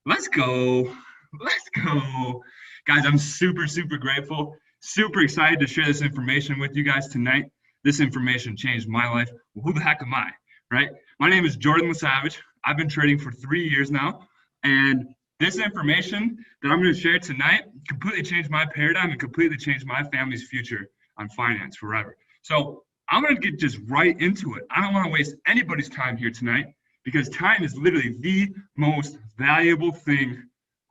Let's go. Let's go. Guys, I'm super grateful, super excited to share this information with you guys tonight. This information changed my life. Well, who the heck am I, right? My name is Jordan LaSavage. I've been trading for 3 years now. And this information that I'm going to share tonight completely changed my paradigm and completely changed my family's future on finance forever. So I'm going to get just right into it. I don't want to waste anybody's time here tonight because time is literally the most valuable thing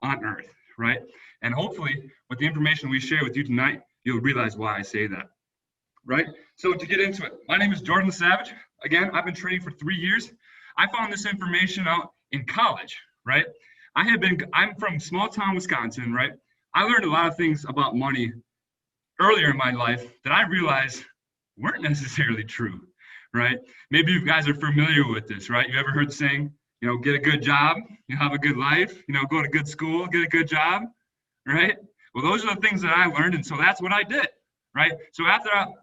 on earth, right? And hopefully, with the information we share with you tonight, you'll realize why I say that, right? So to get into it, my name is Jordan Savage. Again, I've been trading for 3 years. I found this information out in college, right? I'm from small town Wisconsin, right? I learned a lot of things about money earlier in my life that I realized weren't necessarily true, right? Maybe you guys are familiar with this, right? You ever heard the saying, get a good job, you have a good life, go to good school, get a good job, right? Well, those are the things that I learned, and so that's what I did, right? So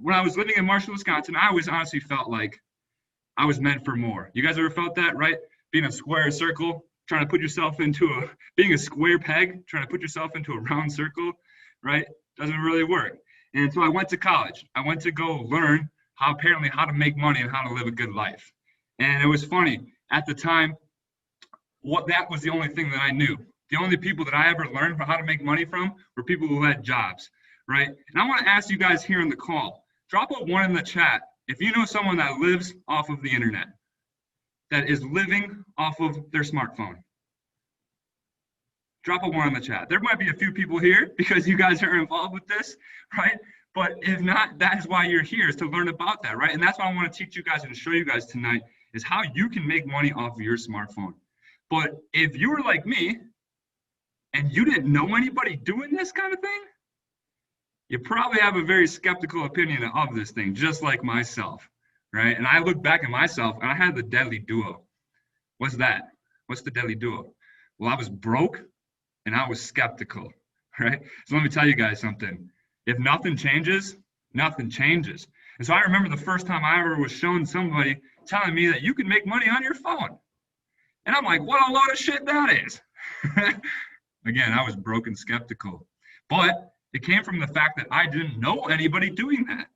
when I was living in Marshall, Wisconsin, I always honestly felt like I was meant for more. You guys ever felt that, right? Being a square circle, trying to put yourself being a square peg, trying to put yourself into a round circle, right? Doesn't really work. And so I went to college. I went to go learn how to make money and how to live a good life. And it was funny at the time. That was the only thing that I knew. The only people that I ever learned how to make money from were people who had jobs, right? And I want to ask you guys here on the call, drop a 1 in the chat if you know someone that lives off of the internet, that is living off of their smartphone. Drop a 1 in the chat. There might be a few people here because you guys are involved with this, right? But if not, that is why you're here, is to learn about that, right? And that's what I want to teach you guys and show you guys tonight is how you can make money off of your smartphone. But if you were like me and you didn't know anybody doing this kind of thing, you probably have a very skeptical opinion of this thing, just like myself, right? And I look back at myself and I had the deadly duo. What's that? What's the deadly duo? Well, I was broke and I was skeptical, right? So let me tell you guys something. If nothing changes, nothing changes. And so I remember the first time I ever was shown somebody telling me that you can make money on your phone. And I'm like, what a load of shit that is. Again, I was broke and skeptical. But it came from the fact that I didn't know anybody doing that.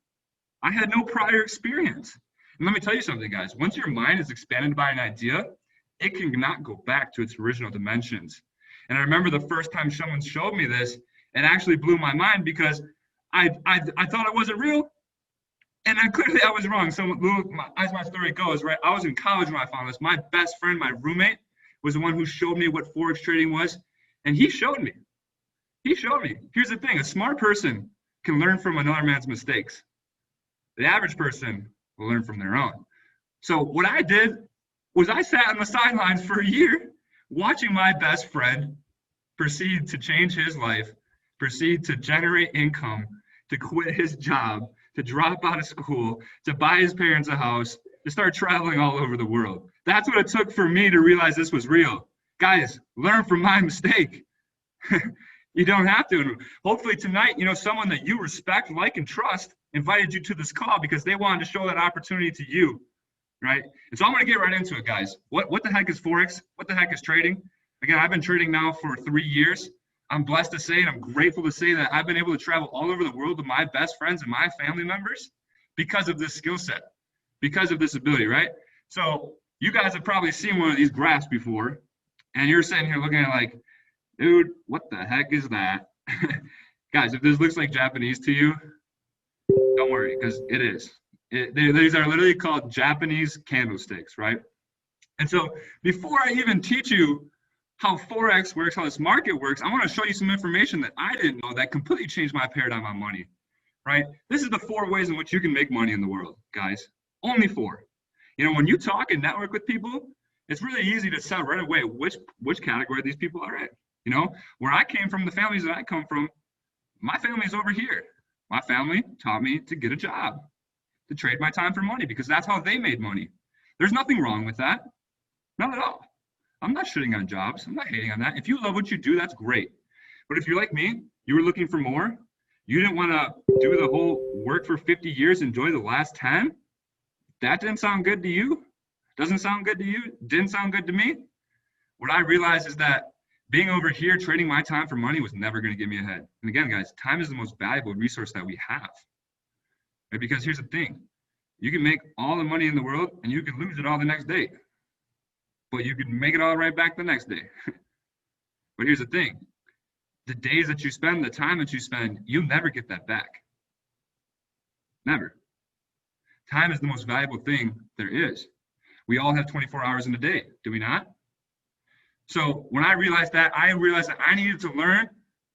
I had no prior experience. And let me tell you something, guys. Once your mind is expanded by an idea, it cannot go back to its original dimensions. And I remember the first time someone showed me this, it actually blew my mind because I thought it wasn't real. And then clearly I was wrong. So as my story goes, right, I was in college when I found this. My best friend, my roommate, was the one who showed me what Forex trading was. And he showed me. Here's the thing. A smart person can learn from another man's mistakes. The average person will learn from their own. So what I did was I sat on the sidelines for a year watching my best friend proceed to change his life, proceed to generate income, to quit his job, to drop out of school, to buy his parents a house, to start traveling all over the world. That's what it took for me to realize this was real. Guys, learn from my mistake. You don't have to. And hopefully tonight, someone that you respect, like, and trust invited you to this call because they wanted to show that opportunity to you, right? And so I'm going to get right into it, guys. What the heck is Forex? What the heck is trading? Again, I've been trading now for 3 years. I'm blessed to say, and I'm grateful to say that I've been able to travel all over the world with my best friends and my family members because of this skill set, because of this ability, right? So you guys have probably seen one of these graphs before, and you're sitting here looking at it like, dude, what the heck is that? Guys, if this looks like Japanese to you, don't worry, because it is. These are literally called Japanese candlesticks, right? And so before I even teach you how Forex works, how this market works, I want to show you some information that I didn't know that completely changed my paradigm on money, right? This is the 4 ways in which you can make money in the world, guys. Only 4. When you talk and network with people, it's really easy to tell right away which category these people are in. Where I came from, the families that I come from, my family is over here. My family taught me to get a job, to trade my time for money, because that's how they made money. There's nothing wrong with that. Not at all. I'm not shitting on jobs. I'm not hating on that. If you love what you do, that's great. But if you're like me, you were looking for more, you didn't want to do the whole work for 50 years, enjoy the last 10, that didn't sound good to you? Doesn't sound good to you? Didn't sound good to me? What I realized is that Being over here trading my time for money was never going to get me ahead. And again, guys, time is the most valuable resource that we have. Right? Because here's the thing. You can make all the money in the world and you can lose it all the next day. But you can make it all right back the next day. But here's the thing. The days that you spend, the time that you spend, you'll never get that back. Never. Time is the most valuable thing there is. We all have 24 hours in a day, do we not? So when I realized that I needed to learn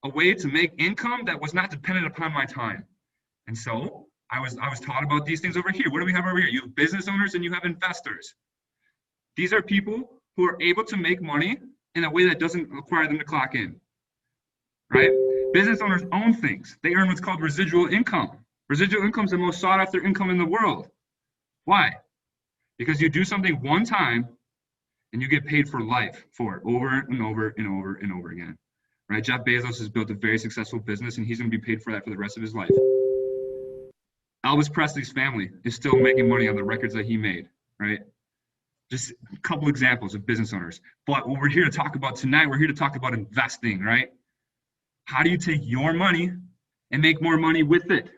a way to make income that was not dependent upon my time. And so I was taught about these things over here. What do we have over here? You have business owners and you have investors. These are people who are able to make money in a way that doesn't require them to clock in, right? Business owners own things. They earn what's called residual income. Residual income is the most sought after income in the world. Why? Because you do something one time and you get paid for life for it over and over and over and over again, right? Jeff Bezos has built a very successful business and he's going to be paid for that for the rest of his life. Elvis Presley's family is still making money on the records that he made, right? Just a couple examples of business owners. But what we're here to talk about tonight, we're here to talk about investing, right? How do you take your money and make more money with it?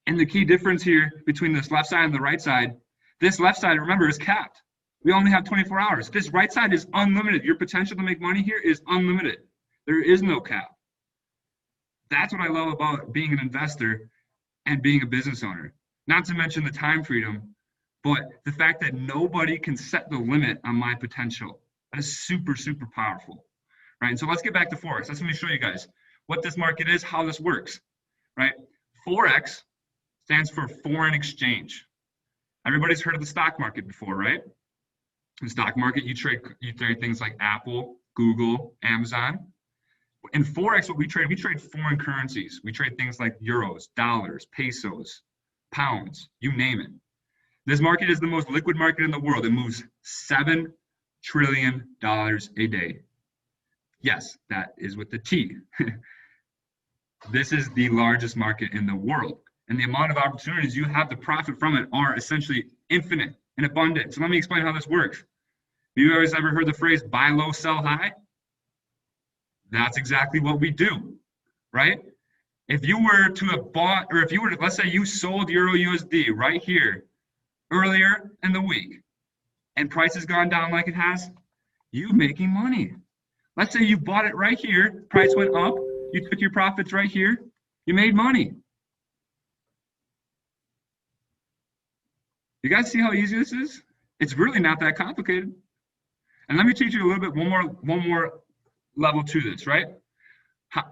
And the key difference here between this left side and the right side, this left side, remember, is capped. We only have 24 hours. This right side is unlimited. Your potential to make money here is unlimited. There is no cap. That's what I love about being an investor and being a business owner. Not to mention the time freedom, but the fact that nobody can set the limit on my potential. That is super, super powerful, right? And so let's get back to Forex. Let me show you guys what this market is, how this works, right? Forex stands for foreign exchange. Everybody's heard of the stock market before, right? In the stock market, you trade things like Apple, Google, Amazon. In Forex, what we trade foreign currencies. We trade things like euros, dollars, pesos, pounds, you name it. This market is the most liquid market in the world. It moves $7 trillion a day. Yes, that is with the T. This is the largest market in the world. And the amount of opportunities you have to profit from it are essentially infinite and abundant. So let me explain how this works. Have you guys ever heard the phrase buy low, sell high? That's exactly what we do, right? If you were to have bought, or if you were to, let's say you sold Euro USD right here earlier in the week and price has gone down like it has, you making money. Let's say you bought it right here, price went up, you took your profits right here, you made money. You guys see how easy this is? It's really not that complicated. And let me teach you a little bit, one more level to this, right?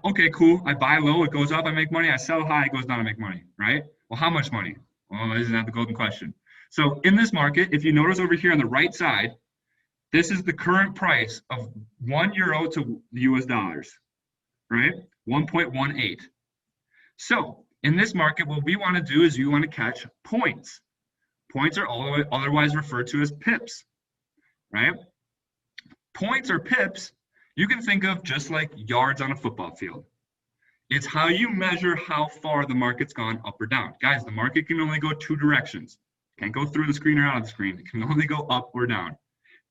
Okay, cool. I buy low, it goes up, I make money. I sell high, it goes down, I make money, right? Well, how much money? Well, isn't that the golden question? So in this market, if you notice over here on the right side, this is the current price of €1 to the US dollars, right? 1.18. So in this market, what we want to do is you want to catch points. Points are otherwise referred to as pips, right? Points or pips, you can think of just like yards on a football field. It's how you measure how far the market's gone up or down. Guys, the market can only go two directions. It can't go through the screen or out of the screen. It can only go up or down,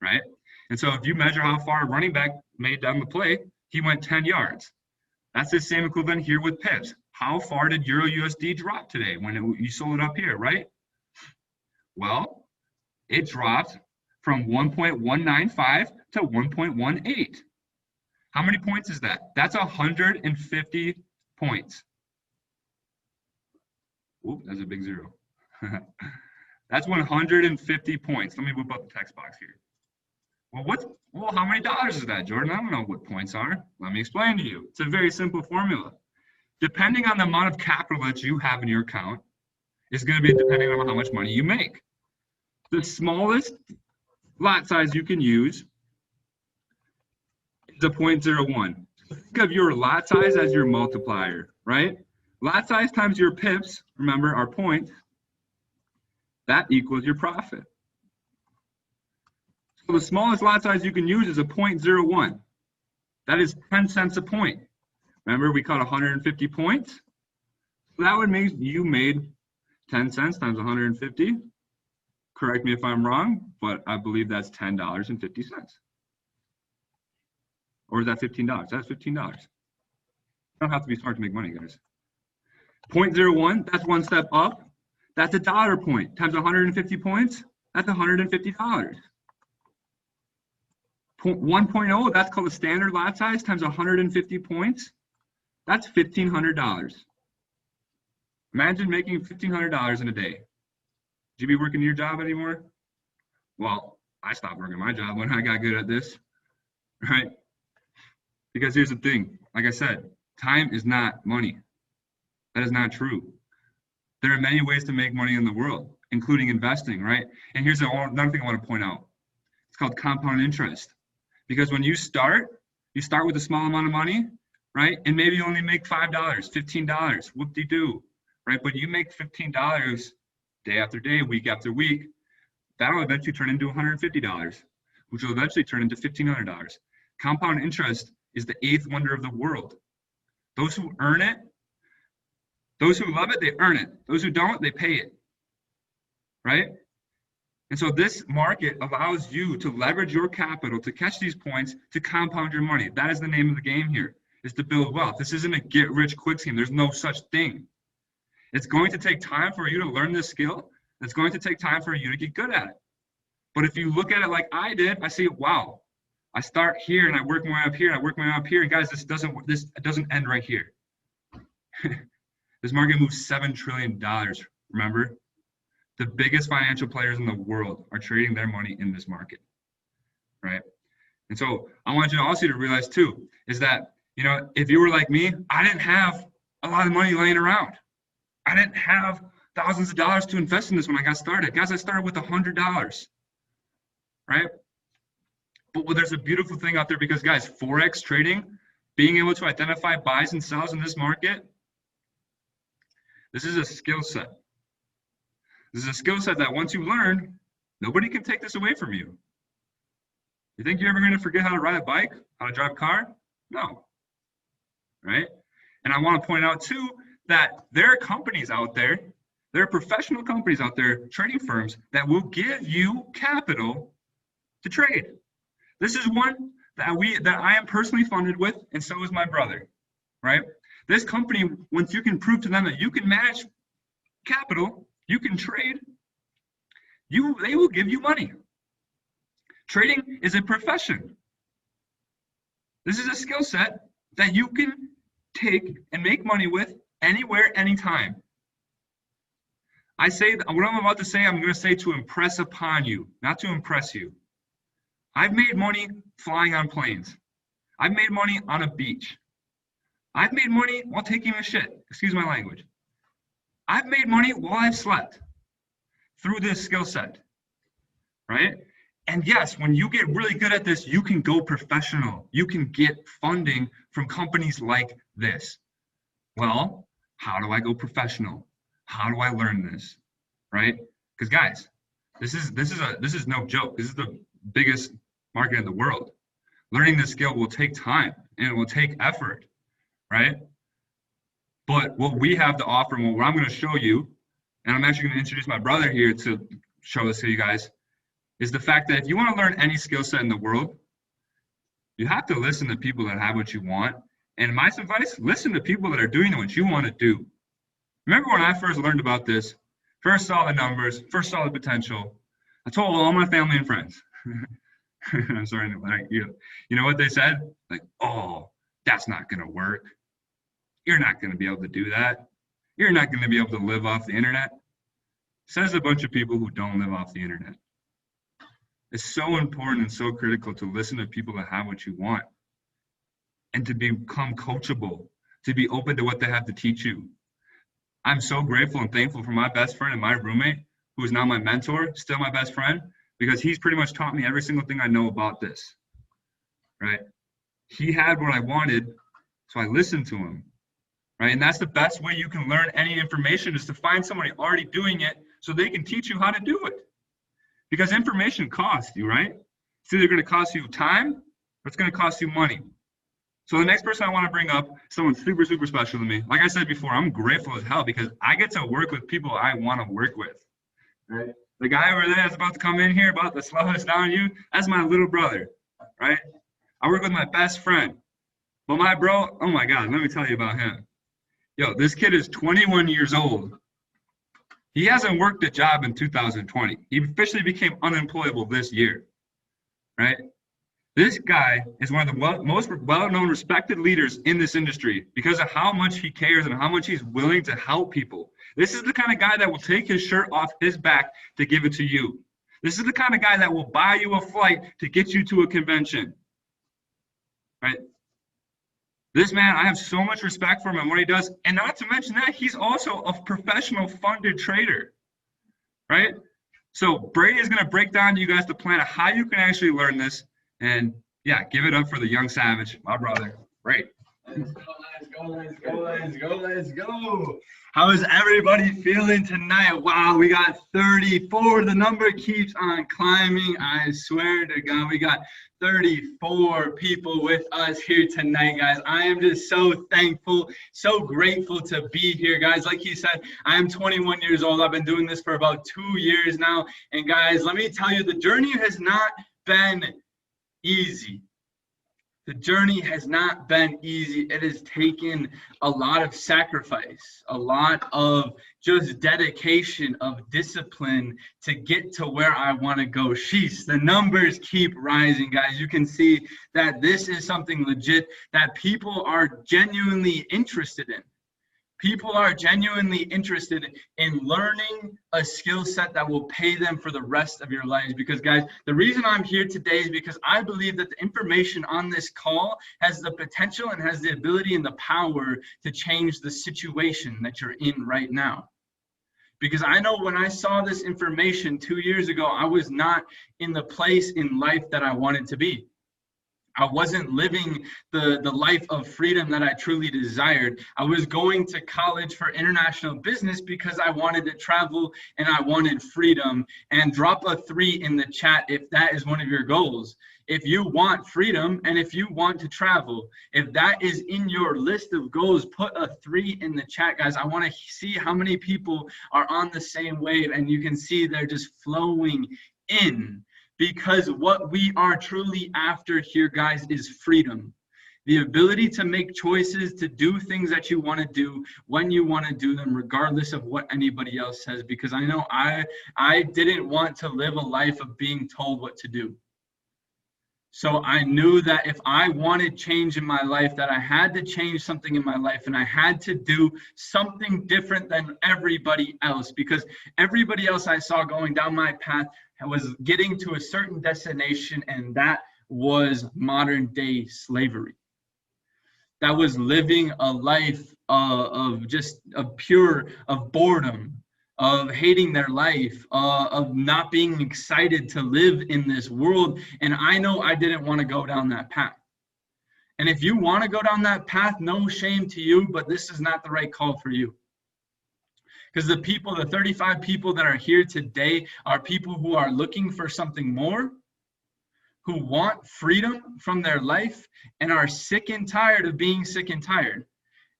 right? And so if you measure how far a running back made down the play, he went 10 yards. That's the same equivalent here with pips. How far did Euro USD drop today when you sold it up here, right? Well, it dropped from 1.195 to 1.18. How many points is that? That's 150 points. Oop, that's a big zero. That's 150 points. Let me whip up the text box here. Well, how many dollars is that, Jordan? I don't know what points are. Let me explain to you. It's a very simple formula. Depending on the amount of capital that you have in your account, is going to be depending on how much money you make. The smallest lot size you can use is a 0.01. Think of your lot size as your multiplier, right? Lot size times your pips, remember, our points, that equals your profit. So the smallest lot size you can use is a 0.01. That is 10 cents a point. Remember, we caught 150 points? So that would mean you made 10 cents times 150. Correct me if I'm wrong, but I believe that's $10.50. Or is that $15? That's $15. You don't have to be smart to make money, guys. 0.01, that's one step up. That's a dollar point times 150 points. That's $150. 1.0, that's called a standard lot size times 150 points. That's $1,500. Imagine making $1,500 in a day. Would you be working your job anymore? Well, I stopped working my job when I got good at this, right? Because here's the thing, like I said, time is not money. That is not true. There are many ways to make money in the world, including investing, right? And here's another thing I want to point out. It's called compound interest. Because when you start with a small amount of money, right? And maybe you only make $5, $15, whoop-de-doo, right? But you make $15 day after day, week after week, that'll eventually turn into $150, which will eventually turn into $1,500. Compound interest is the eighth wonder of the world. Those who earn it, those who love it, they earn it. Those who don't, they pay it, right? And so this market allows you to leverage your capital to catch these points to compound your money. That is the name of the game here, is to build wealth. This isn't a get-rich-quick scheme. There's no such thing. It's going to take time for you to learn this skill. It's going to take time for you to get good at it. But if you look at it like I did, I see, wow, I start here and I work my way up here and I work my way up here. And guys, this doesn't end right here. This market moves $7 trillion, remember? The biggest financial players in the world are trading their money in this market, right? And so I want you also to realize too, is that, you know, if you were like me, I didn't have a lot of money laying around. I didn't have thousands of dollars to invest in this when I got started. Guys, I started with $100, right? But there's a beautiful thing out there because, guys, Forex trading, being able to identify buys and sells in this market, this is a skill set. This is a skill set that once you learn, nobody can take this away from you. You think you're ever going to forget how to ride a bike, how to drive a car? No, right? And I want to point out too that there are companies out there, there are professional companies out there, trading firms that will give you capital to trade. This is one that I am personally funded with, and so is my brother, right? This company, once you can prove to them that you can manage capital, you can trade, they will give you money. Trading is a profession. This is a skill set that you can take and make money with anywhere, anytime. I say what I'm about to say, I'm going to say to impress upon you, not to impress you. I've made money flying on planes. I've made money on a beach. I've made money while taking a shit. Excuse my language. I've made money while I've slept through this skill set, right? And yes, when you get really good at this, you can go professional. You can get funding from companies like this. Well, how do I go professional? How do I learn this, right? Because guys, this is no joke. This is the biggest market in the world. Learning this skill will take time and it will take effort, right? But what we have to offer, and what I'm going to show you, and I'm actually going to introduce my brother here to show this to you guys, is the fact that if you want to learn any skill set in the world, you have to listen to people that have what you want. And my advice, listen to people that are doing what you want to do. Remember when I first learned about this, first saw the numbers, first saw the potential, I told all my family and friends. I'm sorry, you know what they said? Like, oh, that's not going to work. You're not going to be able to do that. You're not going to be able to live off the internet. Says a bunch of people who don't live off the internet. It's so important and so critical to listen to people that have what you want and to become coachable, to be open to what they have to teach you. I'm so grateful and thankful for my best friend and my roommate, who is now my mentor, still my best friend, because he's pretty much taught me every single thing I know about this, right? He had what I wanted, so I listened to him, right? And that's the best way you can learn any information, is to find somebody already doing it so they can teach you how to do it. Because information costs you, right? It's either going to cost you time or it's going to cost you money. So the next person I want to bring up, someone super, super special to me. Like I said before, I'm grateful as hell because I get to work with people I want to work with, right? The guy over there that's about to come in here, about to slow us down, that's my little brother, right? I work with my best friend. But my bro, oh my God, let me tell you about him. Yo, this kid is 21 years old. He hasn't worked a job in 2020. He officially became unemployable this year, right? This guy is one of the most well-known, respected leaders in this industry because of how much he cares and how much he's willing to help people. This is the kind of guy that will take his shirt off his back to give it to you. This is the kind of guy that will buy you a flight to get you to a convention, right? This man, I have so much respect for him and what he does. And not to mention that, he's also a professional funded trader, right? So Brady is going to break down to you guys the plan of how you can actually learn this. And yeah, give it up for the young savage, my brother. Great. Let's go. How is everybody feeling tonight? Wow, we got 34. The number keeps on climbing. I swear to God, we got 34 people with us here tonight, guys. I am just so thankful, so grateful to be here, guys. Like he said, I am 21 years old. I've been doing this for about 2 years now. And guys, let me tell you, the journey has not been easy. The journey has not been easy. It has taken a lot of sacrifice, a lot of just dedication, of discipline to get to where I want to go. Sheesh, the numbers keep rising, guys. You can see that this is something legit that people are genuinely interested in. People are genuinely interested in learning a skill set that will pay them for the rest of your lives. Because, guys, the reason I'm here today is because I believe that the information on this call has the potential and has the ability and the power to change the situation that you're in right now. Because I know when I saw this information 2 years ago, I was not in the place in life that I wanted to be. I wasn't living the life of freedom that I truly desired. I was going to college for international business because I wanted to travel and I wanted freedom. And drop a 3 in the chat if that is one of your goals. If you want freedom and if you want to travel, if that is in your list of goals, put a 3 in the chat, guys. I want to see how many people are on the same wave, and you can see they're just flowing in. Because what we are truly after here, guys, is freedom. The ability to make choices, to do things that you want to do when you want to do them, regardless of what anybody else says. Because I know I didn't want to live a life of being told what to do. So I knew that if I wanted change in my life, that I had to change something in my life, and I had to do something different than everybody else, because everybody else I saw going down my path was getting to a certain destination, and that was modern day slavery. That was living a life of boredom, of hating their life, of not being excited to live in this world. And I know I didn't want to go down that path. And if you want to go down that path, no shame to you, but this is not the right call for you. Because the 35 people that are here today are people who are looking for something more, who want freedom from their life, and are sick and tired of being sick and tired.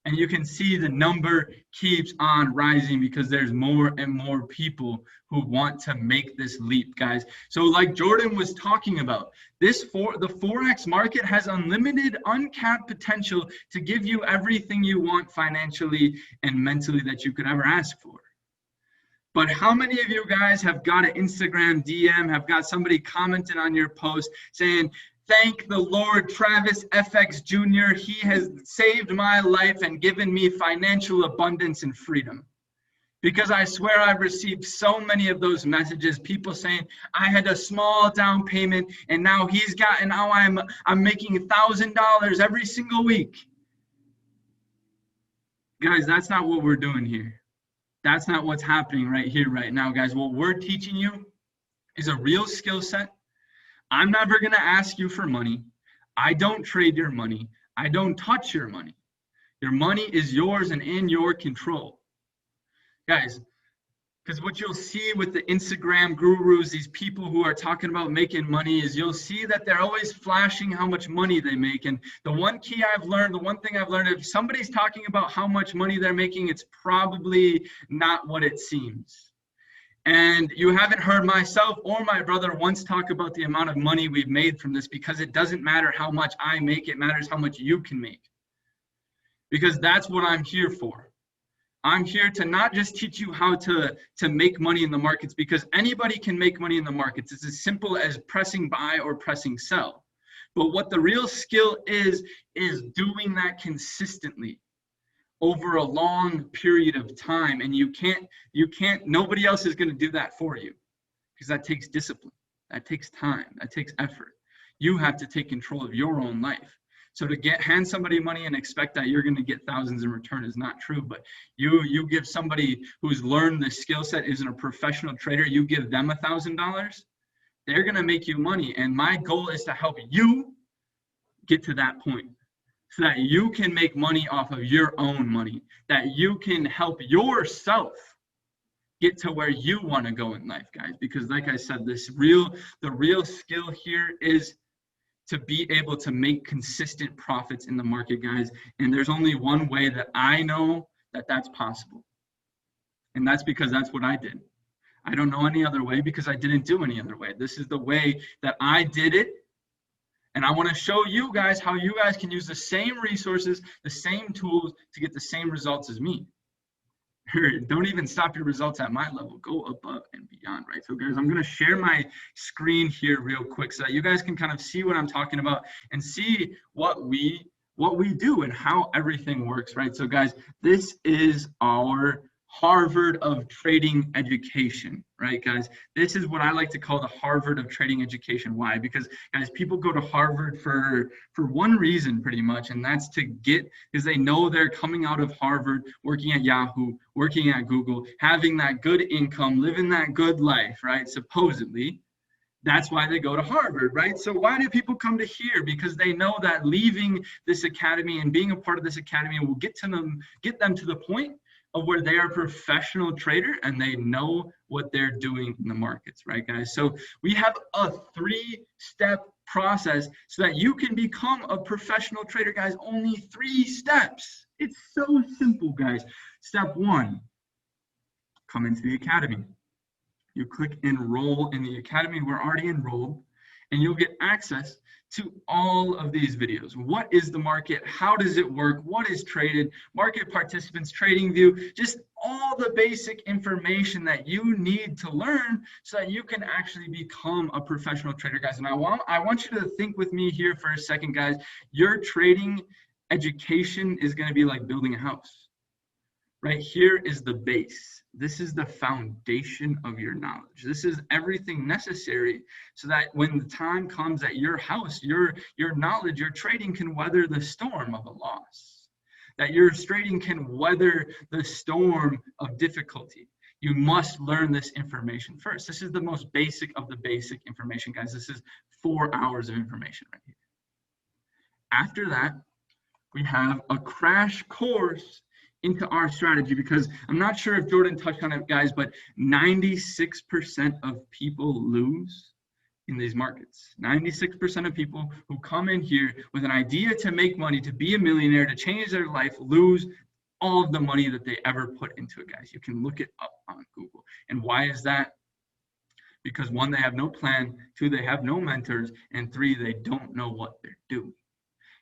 And you can see the number keeps on rising because there's more and more people who want to make this leap, guys. So like Jordan was talking about, the Forex market has unlimited, uncapped potential to give you everything you want financially and mentally that you could ever ask for. But how many of you guys have got an Instagram DM, have got somebody commenting on your post saying, "Thank the Lord, Travis FX Jr. He has saved my life and given me financial abundance and freedom." Because I swear I've received so many of those messages, people saying, "I had a small down payment and now I'm making $1,000 every single week." Guys, that's not what we're doing here. That's not what's happening right here, right now, guys. What we're teaching you is a real skill set. I'm never going to ask you for money. I don't trade your money. I don't touch your money. Your money is yours and in your control. Guys, because what you'll see with the Instagram gurus, these people who are talking about making money, is you'll see that they're always flashing how much money they make. And the one thing I've learned, if somebody's talking about how much money they're making, it's probably not what it seems. And you haven't heard myself or my brother once talk about the amount of money we've made from this, because it doesn't matter how much I make, it matters how much you can make. Because that's what I'm here for. I'm here to not just teach you how to make money in the markets, because anybody can make money in the markets. It's as simple as pressing buy or pressing sell. But what the real skill is doing that consistently over a long period of time. And nobody else is going to do that for you, because that takes discipline, that takes time, that takes effort. You have to take control of your own life. So to hand somebody money and expect that you're going to get thousands in return is not true. But you give somebody who's learned the skill set, isn't a professional trader, you give them $1,000, they're going to make you money. And my goal is to help you get to that point, so that you can make money off of your own money, that you can help yourself get to where you want to go in life, guys. Because like I said, the real skill here is to be able to make consistent profits in the market, guys. And there's only one way that I know that that's possible. And that's because that's what I did. I don't know any other way, because I didn't do any other way. This is the way that I did it. And I want to show you guys how you guys can use the same resources, the same tools to get the same results as me. Don't even stop your results at my level. Go above and beyond, right? So guys, I'm going to share my screen here real quick so that you guys can kind of see what I'm talking about and see what we do and how everything works, right? So guys, this is our Harvard of trading education, right, guys? This is what I like to call the Harvard of trading education. Why? Because, guys, people go to Harvard for one reason, pretty much, and that's because they know they're coming out of Harvard, working at Yahoo, working at Google, having that good income, living that good life, right? Supposedly. That's why they go to Harvard, right? So why do people come to here? Because they know that leaving this academy and being a part of this academy will get them to the point of where they are a professional trader and they know what they're doing in the markets, right, guys? So we have a 3-step process so that you can become a professional trader, guys. Only 3 steps. It's so simple, guys. Step 1, come into the academy. You click enroll in the academy. We're already enrolled, and you'll get access to all of these videos. What is the market? How does it work? What is traded? Market participants, trading view, just all the basic information that you need to learn so that you can actually become a professional trader, guys. And I want you to think with me here for a second, guys. Your trading education is going to be like building a house. Right here is the base. This is the foundation of your knowledge. This is everything necessary so that when the time comes at your house, your knowledge, your trading can weather the storm of a loss. That your trading can weather the storm of difficulty. You must learn this information first. This is the most basic of the basic information, guys. This is 4 hours of information right here. After that, we have a crash course into our strategy, because I'm not sure if Jordan touched on it, guys, but 96% of people lose in these markets. 96% of people who come in here with an idea to make money, to be a millionaire, to change their life, lose all of the money that they ever put into it, guys. You can look it up on Google. And why is that? Because 1, they have no plan, 2, they have no mentors, and 3, they don't know what they're doing.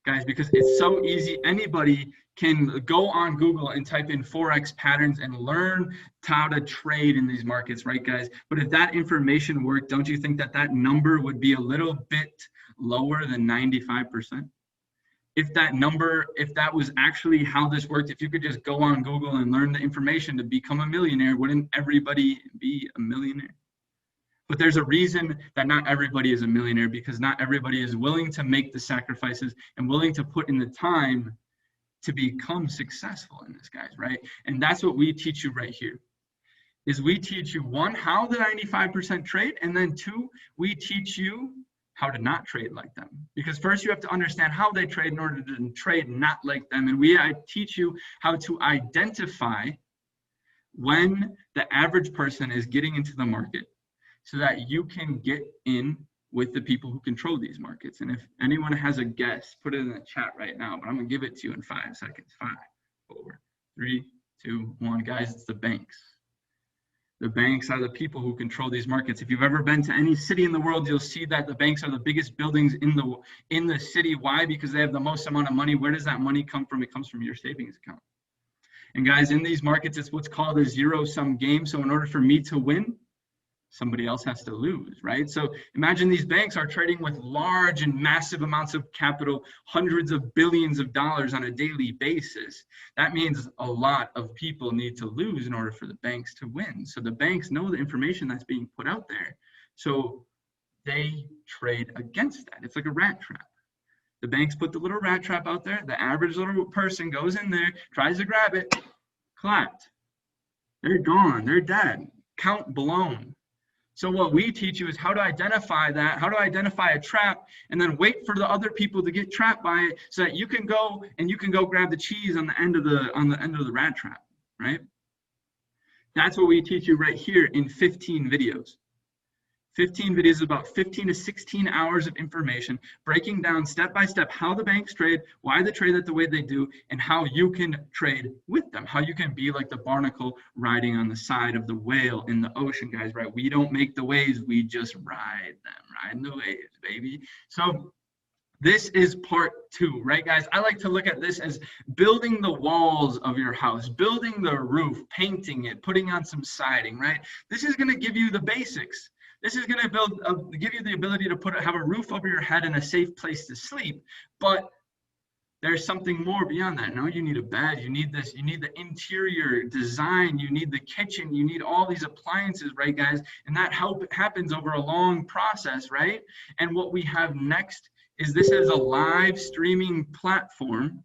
Guys, because it's so easy. Anybody can go on Google and type in Forex patterns and learn how to trade in these markets, right, guys? But if that information worked, don't you think that that number would be a little bit lower than 95%? If that was actually how this worked, if you could just go on Google and learn the information to become a millionaire, wouldn't everybody be a millionaire? But there's a reason that not everybody is a millionaire, because not everybody is willing to make the sacrifices and willing to put in the time to become successful in this, guys, right? And that's what we teach you right here. Is we teach you, 1, how the 95% trade, and then 2, we teach you how to not trade like them. Because first you have to understand how they trade in order to trade not like them. And I teach you how to identify when the average person is getting into the market, so that you can get in with the people who control these markets. And if anyone has a guess, put it in the chat right now, but I'm gonna give it to you in 5 seconds. 5, 4, 3, 2, 1. Guys, it's the banks. The banks are the people who control these markets. If you've ever been to any city in the world, you'll see that the banks are the biggest buildings in the city. Why? Because they have the most amount of money. Where does that money come from? It comes from your savings account. And guys, in these markets, it's what's called a zero-sum game. So in order for me to win, somebody else has to lose, right? So imagine these banks are trading with large and massive amounts of capital, hundreds of billions of dollars on a daily basis. That means a lot of people need to lose in order for the banks to win. So the banks know the information that's being put out there. So they trade against that. It's like a rat trap. The banks put the little rat trap out there. The average little person goes in there, tries to grab it, clapped. They're gone. They're dead. Count blown. So what we teach you is how to identify that, how to identify a trap, and then wait for the other people to get trapped by it, so that you can go grab the cheese on the end of the rat trap, right? That's what we teach you right here in 15 videos. 15 videos, about 15 to 16 hours of information, breaking down step by step how the banks trade, why they trade it the way they do, and how you can trade with them, how you can be like the barnacle riding on the side of the whale in the ocean, guys, right? We don't make the waves, we just ride them, riding the waves, baby. So this is part 2, right, guys? I like to look at this as building the walls of your house, building the roof, painting it, putting on some siding, right? This is going to give you the basics. This is going to give you the ability to have a roof over your head and a safe place to sleep. But there's something more beyond that. No, you need a bed. You need this. You need the interior design. You need the kitchen. You need all these appliances, right, guys? And that happens over a long process, right? And what we have next is this is a live streaming platform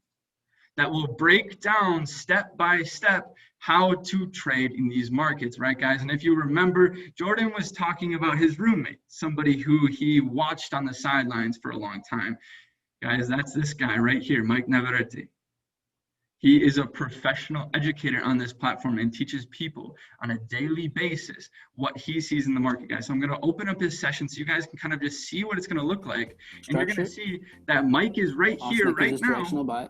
that will break down step by step how to trade in these markets, right, guys? And if you remember, Jordan was talking about his roommate, somebody who he watched on the sidelines for a long time. Guys, that's this guy right here, Mike Navarrete. He is a professional educator on this platform and teaches people on a daily basis what he sees in the market, guys. So I'm going to open up his session so you guys can kind of just see what it's going to look like. And you're going to see that Mike is right here, right now,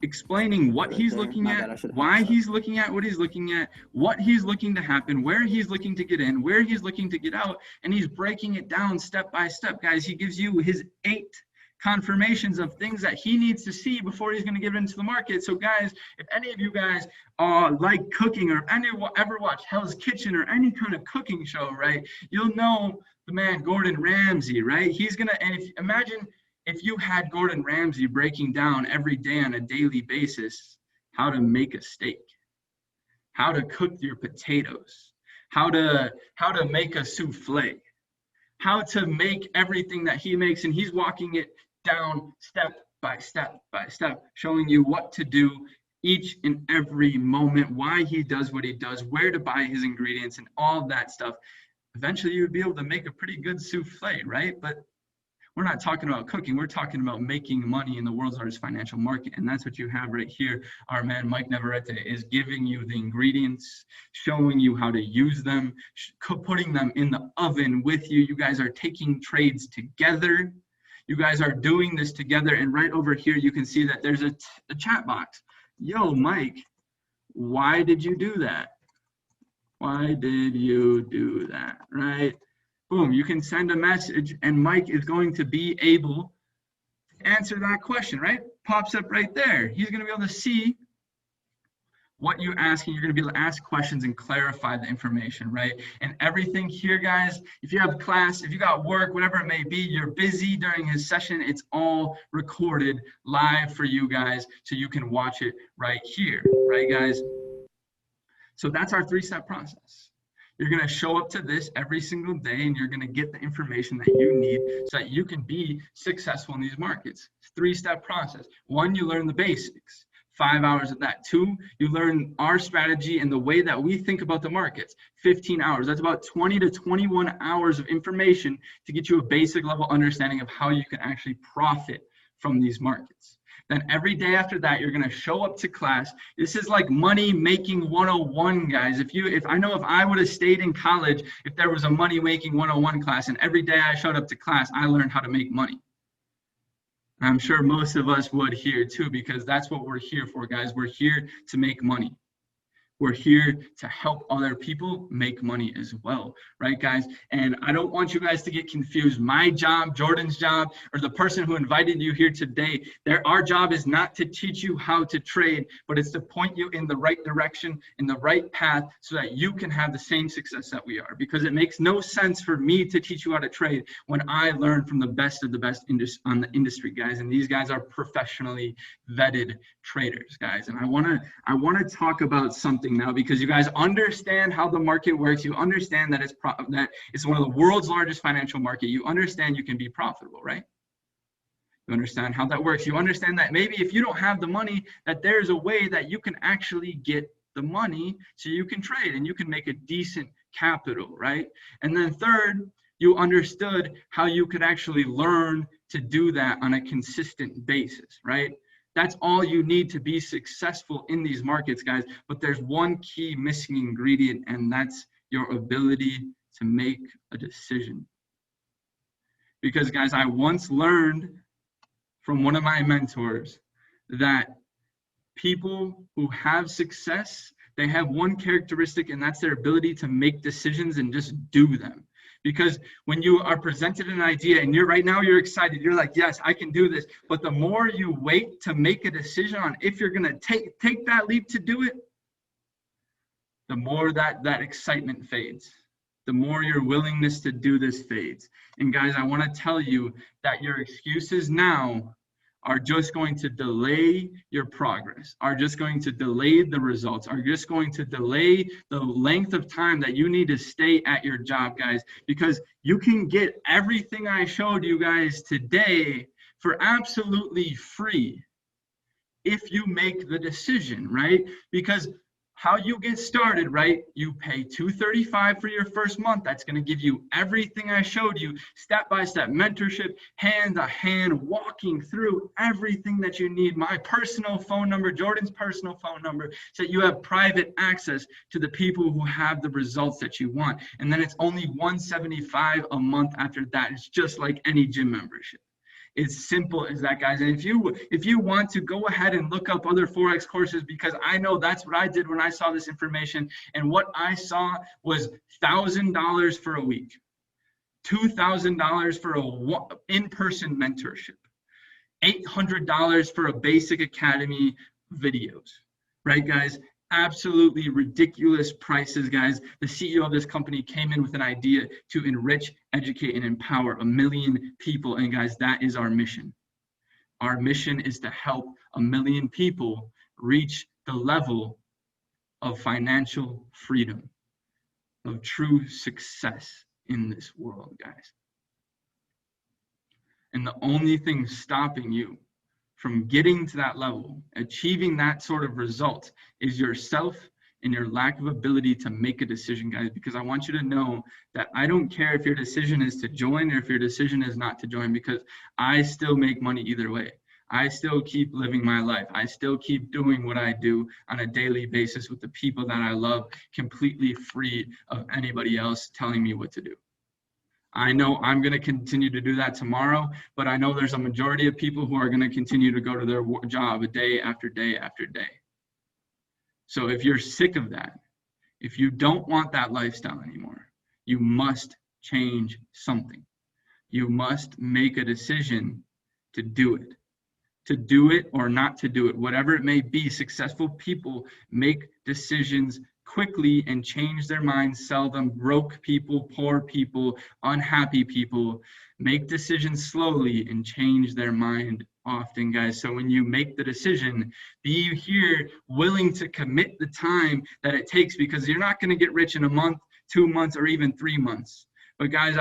explaining what he's looking at, why he's looking at what he's looking at, what he's looking to happen, where he's looking to get in, where he's looking to get out, and he's breaking it down step by step, guys. He gives you his 8 confirmations of things that he needs to see before he's going to get into the market. So guys, if any of you guys like cooking, or any ever watch Hell's Kitchen or any kind of cooking show, right, you'll know the man Gordon Ramsay, right? He's gonna, and imagine if you had Gordon Ramsay breaking down every day on a daily basis how to make a steak, how to cook your potatoes, how to make a souffle, how to make everything that he makes, and he's walking it down step by step by step, showing you what to do each and every moment, why he does what he does, where to buy his ingredients, and all that stuff. Eventually you would be able to make a pretty good souffle, right? But we're not talking about cooking, we're talking about making money in the world's largest financial market. And that's what you have right here. Our man Mike Navarrete is giving you the ingredients, showing you how to use them, putting them in the oven with you. You guys are taking trades together. You guys are doing this together. And right over here you can see that there's a chat box. Yo, Mike, why did you do that? Why did you do that, right? Boom, you can send a message and Mike is going to be able to answer that question, right? Pops up right there. He's going to be able to see what you're asking. You're going to be able to ask questions and clarify the information, right? And everything here, guys, if you have class, if you got work, whatever it may be, you're busy during his session, it's all recorded live for you guys so you can watch it right here, right, guys? So that's our 3-step process. You're going to show up to this every single day and you're going to get the information that you need so that you can be successful in these markets. 3-step process. 1, you learn the basics. 5 hours of that. 2, you learn our strategy and the way that we think about the markets. 15 hours. That's about 20 to 21 hours of information to get you a basic level understanding of how you can actually profit from these markets. Then every day after that, you're going to show up to class. This is like money making 101, guys. If I would have stayed in college, if there was a money making 101 class, and every day I showed up to class, I learned how to make money. I'm sure most of us would here too, because that's what we're here for, guys. We're here to make money. We're here to help other people make money as well, right, guys? And I don't want you guys to get confused. My job, Jordan's job, or the person who invited you here today, our job is not to teach you how to trade, but it's to point you in the right direction, in the right path, so that you can have the same success that we are. Because it makes no sense for me to teach you how to trade when I learn from the best of the best on the industry, guys. And these guys are professionally vetted traders, guys. And I want to talk about something now, because you guys understand how the market works. You understand that it's one of the world's largest financial market. You understand you can be profitable, right? You understand how that works. You understand that maybe if you don't have the money, that there's a way that you can actually get the money so you can trade and you can make a decent capital, right? And then third, you understood how you could actually learn to do that on a consistent basis, right? That's all you need to be successful in these markets, guys. But there's one key missing ingredient, and that's your ability to make a decision. Because, guys, I once learned from one of my mentors that people who have success, they have one characteristic, and that's their ability to make decisions and just do them. Because when you are presented an idea and right now you're excited, you're like, yes, I can do this. But the more you wait to make a decision on if you're going to take that leap to do it, the more that excitement fades. The more your willingness to do this fades. And guys, I want to tell you that your excuses now are just going to delay your progress, are just going to delay the results, are just going to delay the length of time that you need to stay at your job, guys, because you can get everything I showed you guys today for absolutely free if you make the decision, right? Because how you get started, right? You pay $235 for your first month. That's going to give you everything I showed you, step-by-step mentorship, hand-to-hand, walking through everything that you need. My personal phone number, Jordan's personal phone number, so that you have private access to the people who have the results that you want. And then it's only $175 a month after that. It's just like any gym membership. It's simple as that, guys. And if you want to, go ahead and look up other Forex courses, because I know that's what I did when I saw this information. And what I saw was $1,000 for a week, $2,000 for a in-person mentorship, $800 for a basic academy videos, right, guys? Absolutely ridiculous prices, guys. The CEO of this company came in with an idea to enrich, educate, and empower 1 million people. And guys, that is our mission. Our mission is to help 1 million people reach the level of financial freedom, of true success in this world, guys. And the only thing stopping you from getting to that level, achieving that sort of result, is yourself and your lack of ability to make a decision, guys. Because I want you to know that I don't care if your decision is to join or if your decision is not to join, because I still make money either way. I still keep living my life. I still keep doing what I do on a daily basis with the people that I love, completely free of anybody else telling me what to do. I know I'm going to continue to do that tomorrow, but I know there's a majority of people who are going to continue to go to their job day after day after day. So if you're sick of that, if you don't want that lifestyle anymore, you must change something. You must make a decision to do it. To do it or not to do it, whatever it may be. Successful people make decisions quickly and change their minds seldom. Broke people, poor people, unhappy people make decisions slowly and change their mind often, guys. So when you make the decision, be here willing to commit the time that it takes, because you're not going to get rich in a month, 2 months, or even 3 months. But guys,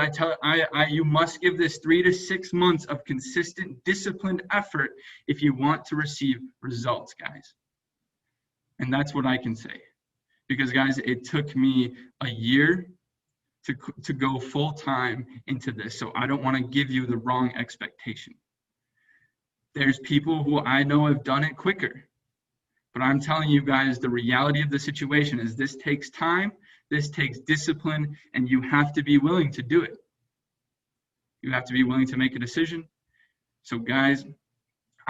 you must give this 3 to 6 months of consistent, disciplined effort if you want to receive results, guys. And that's what I can say. Because guys, it took me a year to go full time into this. So I don't want to give you the wrong expectation. There's people who I know have done it quicker. But I'm telling you guys, the reality of the situation is this takes time, this takes discipline, and you have to be willing to do it. You have to be willing to make a decision. So guys,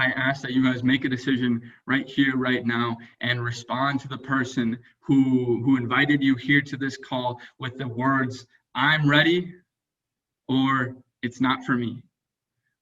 I ask that you guys make a decision right here, right now, and respond to the person who invited you here to this call with the words, "I'm ready," or "It's not for me."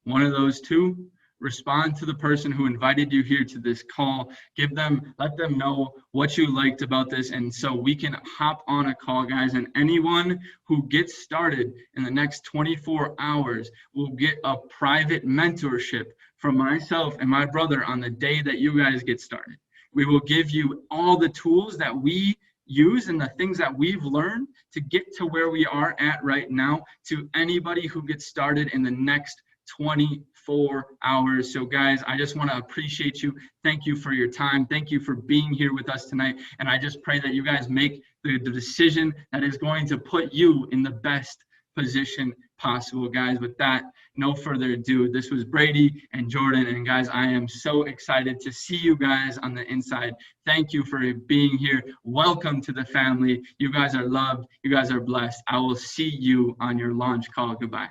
One of those two. Respond to the person who invited you here to this call. Let them know what you liked about this, and so we can hop on a call, guys. And anyone who gets started in the next 24 hours will get a private mentorship from myself and my brother on the day that you guys get started. We will give you all the tools that we use and the things that we've learned to get to where we are at right now, to anybody who gets started in the next 24 hours. So guys, I just want to appreciate you. Thank you for your time. Thank you for being here with us tonight. And I just pray that you guys make the decision that is going to put you in the best position possible, guys. With that, no further ado, this was Brady and Jordan. And guys, I am so excited to see you guys on the inside. Thank you for being here. Welcome to the family. You guys are loved. You guys are blessed. I will see you on your launch call. Goodbye.